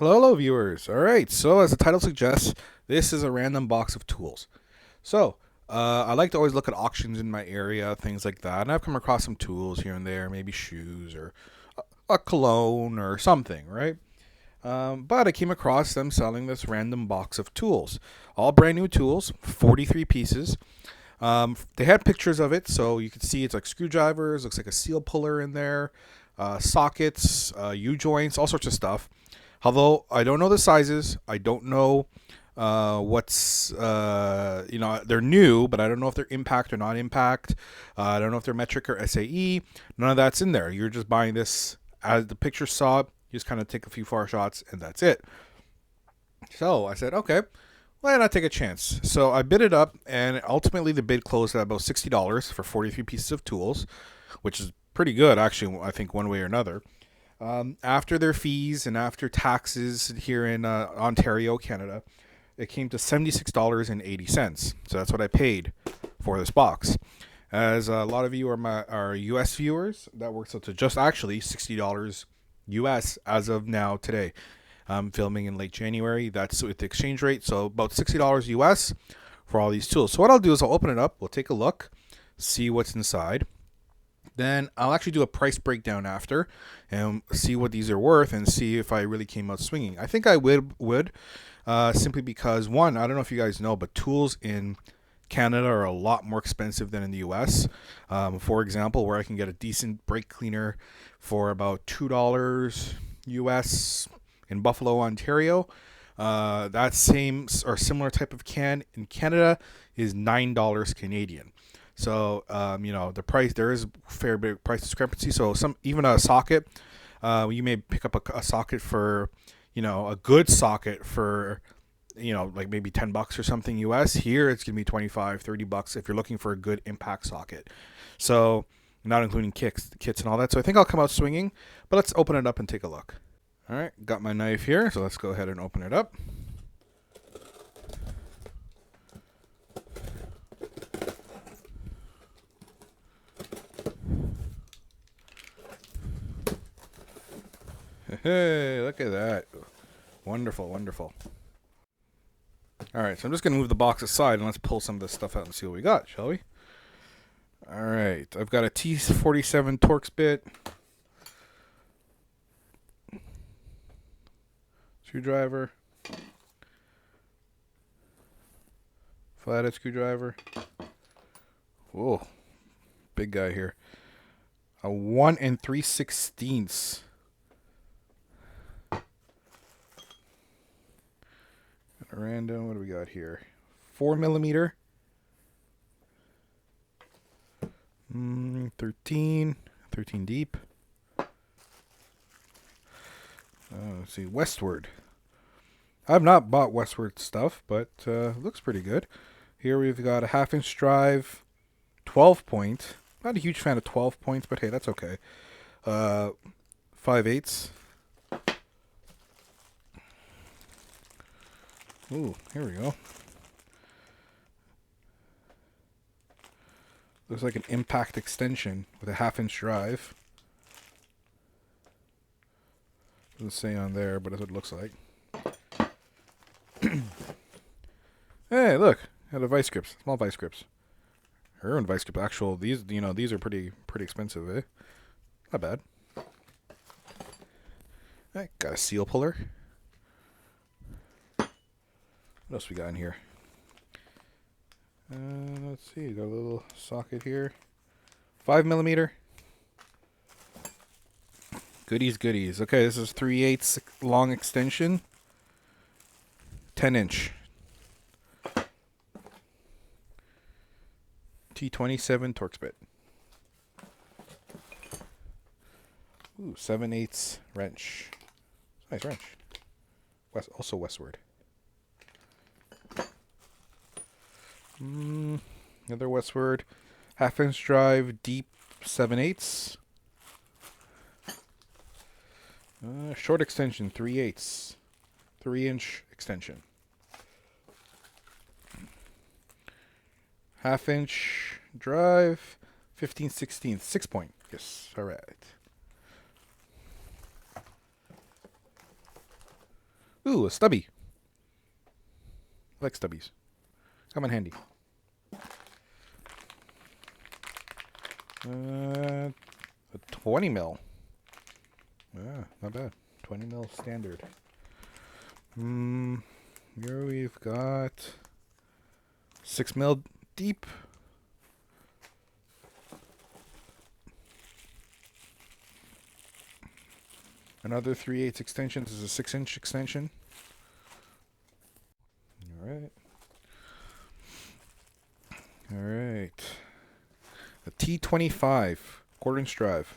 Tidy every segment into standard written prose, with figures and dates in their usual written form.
Hello, viewers. All right, so as the title suggests, this is a random box of tools. So, I like to always look at auctions in my area, things like that, and I've come across some tools here and there, maybe shoes or a cologne or something, right? But I came across them selling this random box of tools, all brand new tools, 43 pieces. They had pictures of it, so you can see it's like screwdrivers, looks like a seal puller in there, sockets, U joints, all sorts of stuff. Although I don't know the sizes, I don't know they're new, but I don't know if they're impact or not impact. I don't know if they're metric or SAE. None of that's in there. You're just buying this as the picture saw. You just kind of take a few far shots, and that's it. So I said, okay, why not take a chance? So I bid it up, and ultimately the bid closed at about $60 for 43 pieces of tools, which is pretty good, actually, I think, one way or another. After their fees and after taxes here in Ontario, Canada, it came to $76.80. So that's what I paid for this box. As a lot of you are US viewers, that works out to just actually $60 US as of now today. I'm filming in late January. That's with the exchange rate. So about $60 US for all these tools. So what I'll do is I'll open it up. We'll take a look, see what's inside. Then I'll actually do a price breakdown after and see what these are worth and see if I really came out swinging. I think I would simply because, one, I don't know if you guys know, but tools in Canada are a lot more expensive than in the US. For example, where I can get a decent brake cleaner for about $2 US in Buffalo, Ontario. That same or similar type of can in Canada is $9 Canadian. So the price, there is a fair bit of price discrepancy. So even a socket, you may pick up a socket for a good socket for like maybe $10 or something US. Here it's gonna be $25-$30 if you're looking for a good impact socket. So not including kits and all that. So I think I'll come out swinging, but let's open it up and take a look. All right, got my knife here, so let's go ahead and open it up. Hey, look at that. Wonderful, wonderful. All right, so I'm just going to move the box aside and let's pull some of this stuff out and see what we got, shall we? All right, I've got a T47 Torx bit. Screwdriver. Flathead screwdriver. Whoa, big guy here. A 1 3/16. Random, what do we got here? 4mm. 13 deep. Let's see, Westward. I've not bought Westward stuff, but looks pretty good. Here we've got a 1/2-inch drive, 12 point. Not a huge fan of 12 points, but hey, that's okay. 5/8. Ooh, here we go. Looks like an impact extension with a 1/2-inch drive. Doesn't say on there, but that's what it looks like. Hey, look, had a vice grips, small vice grips. Her own vice grip. Actual, these are pretty expensive, eh? Not bad. Alright, got a seal puller. What else we got in here? Let's see, got a little socket here. 5mm. Goodies. Okay, this is 3/8 long extension. 10-inch. T27 Torx bit. Ooh, 7/8 wrench. Nice wrench. Also Westward. Another Westward. 1/2-inch drive, deep 7/8. Short extension, 3/8. 3-inch extension. 1/2-inch drive, 15/16. 6-point. Yes, all right. Ooh, a stubby. I like stubbies. Come in handy. A 20 mil. Yeah, not bad. 20 mil standard. Here we've got 6 mil deep. Another 3/8 extension. This is a 6-inch extension. All right. All right. A T25 quarter-inch drive.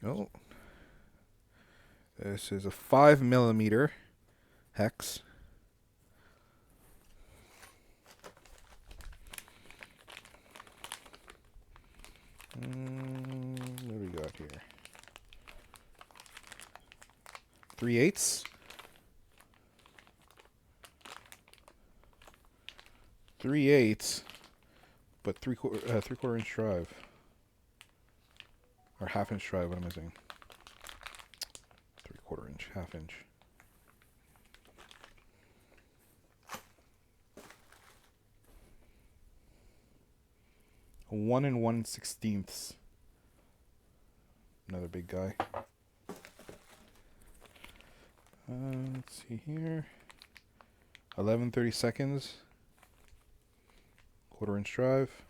Oh. This is a 5 millimeter hex. What do we got here? 3/8. 3/8, but three-quarter inch drive. Or half-inch drive, what am I saying? 3/4 inch, half-inch. A 1 1/16. Another big guy. Let's see here. 11/32. Quarter-inch drive.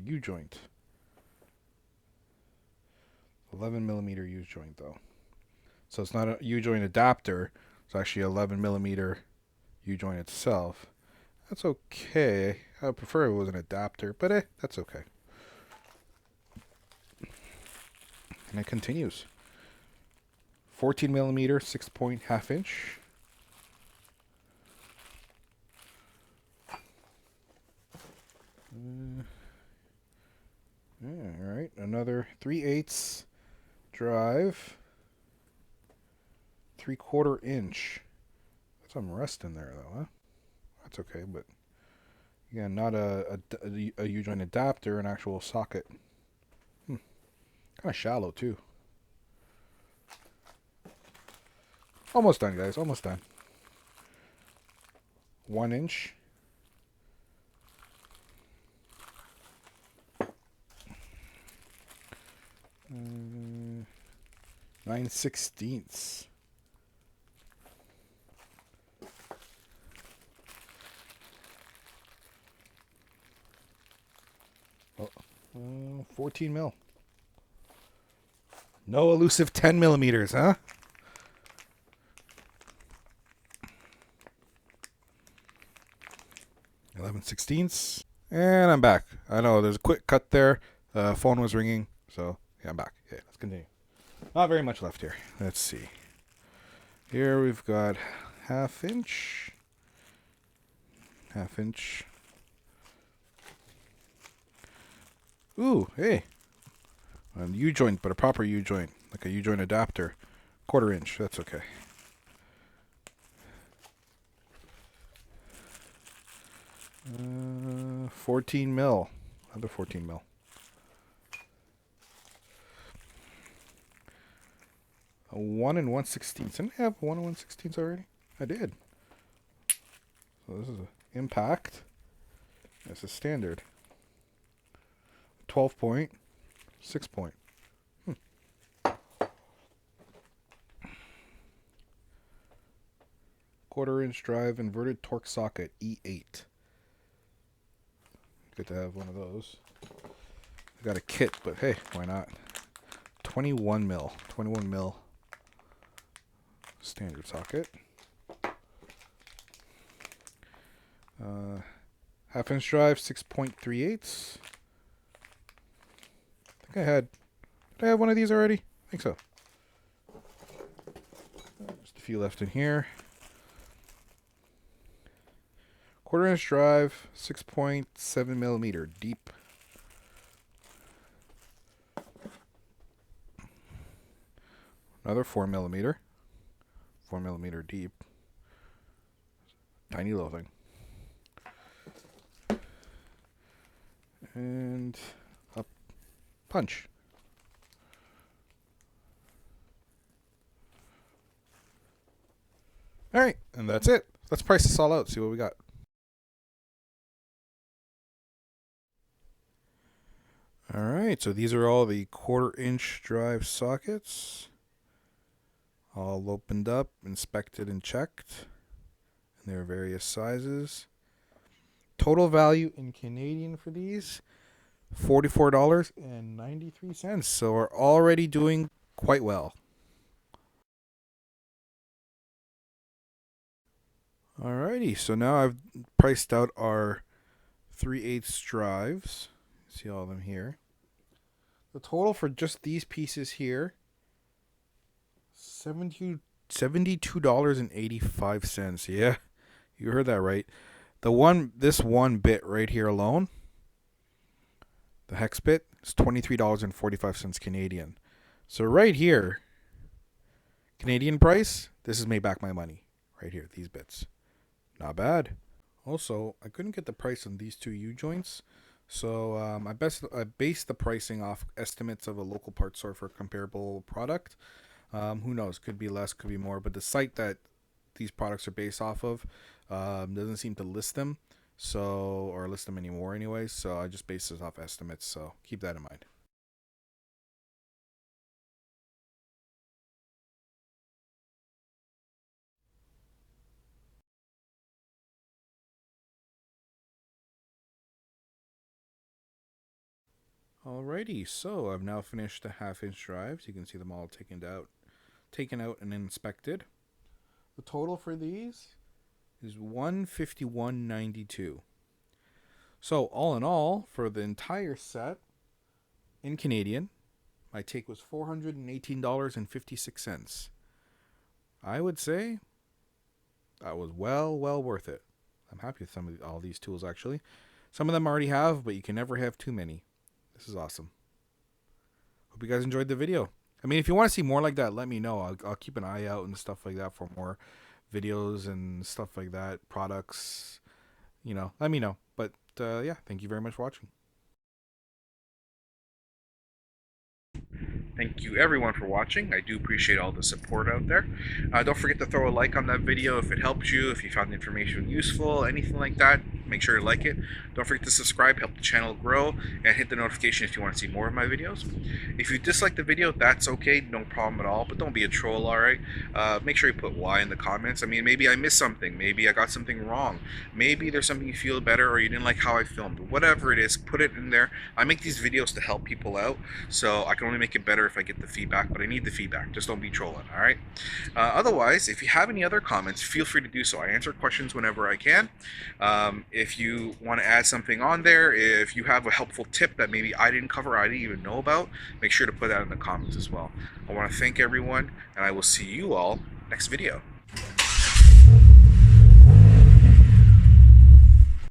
U-joint. 11 millimeter U-joint though. So it's not a U-joint adapter. It's actually 11 millimeter U-joint itself. That's okay. I would prefer it was an adapter, but that's okay. And it continues. 14 millimeter, 6-point half-inch. All right, another 3/8 drive. 3/4 inch. Got some rust in there though, huh? That's okay, but again, not a U-joint adapter, an actual socket. Kind of shallow too. Almost done, guys. Almost done. 1 inch. 9/16. Oh, 14 mil. No elusive 10 millimeters, huh? .11/16. And I'm back. I know there's a quick cut there. Phone was ringing, so yeah, I'm back. Okay, let's continue. Not very much left here. Let's see. Here we've got half-inch. Half-inch. Ooh, hey. A U-joint, but a proper U-joint. Like a U-joint adapter. 1/4 inch. That's okay. Uh, 14 mil. Another 14 mil. A 1 1/16. Didn't I have 1 1/16 already? I did. So this is an impact. This is standard. 12-point. 6-point. 1/4 inch drive inverted torque socket E8. Good to have one of those. I got a kit, but hey, why not? 21 mil. 21 mil standard socket. Half-inch drive, 6.38. I think I had. Did I have one of these already? I think so. Just a few left in here. 1/4 inch drive, 6.7 millimeter deep. Another 4 millimeter. 4 millimeter deep. Tiny little thing. And a punch. All right, and that's it. Let's price this all out, see what we got. All right, so these are all the 1/4-inch drive sockets, all opened up, inspected, and checked. And there are various sizes. Total value in Canadian for these, $44.93. So we're already doing quite well. Alrighty, so now I've priced out our 3/8 drives. See all of them here. The total for just these pieces here, $72.85. Yeah, you heard that right. This one bit right here alone, the hex bit, is $23.45 Canadian. So right here, Canadian price, this has made back my money. Right here, these bits. Not bad. Also, I couldn't get the price on these two U-joints, so I based the pricing off estimates of a local parts store for a comparable product. Who knows? Could be less, could be more, but the site that these products are based off of doesn't seem to list them, or list them anymore anyways, so I just based this off estimates, so keep that in mind. Alrighty, so I've now finished the 1/2-inch drives. You can see them all taken out and inspected. The total for these is $151.92. So all in all, for the entire set in Canadian, my take was $418.56. I would say that was well worth it. I'm happy with all these tools actually. Some of them I already have, but you can never have too many. This is awesome. Hope you guys enjoyed the video. I mean, if you want to see more like that, let me know. I'll keep an eye out and stuff like that for more videos and stuff like that. Products, let me know. But yeah, thank you very much for watching. Thank you everyone for watching. I do appreciate all the support out there. Don't forget to throw a like on that video if it helped you, if you found the information useful, anything like that. Make sure to like it. Don't forget to subscribe, help the channel grow, and hit the notification if you want to see more of my videos. If you dislike the video, that's okay, no problem at all, but don't be a troll, alright? Make sure you put why in the comments. I mean, maybe I missed something, maybe I got something wrong, maybe there's something you feel better or you didn't like how I filmed. Whatever it is, put it in there. I make these videos to help people out, so I can only make it better if I get the feedback, but I need the feedback. Just don't be trolling, alright? Otherwise, if you have any other comments, feel free to do so. I answer questions whenever I can. If you want to add something on there, if you have a helpful tip that maybe I didn't cover, I didn't even know about, make sure to put that in the comments as well. I want to thank everyone, and I will see you all next video.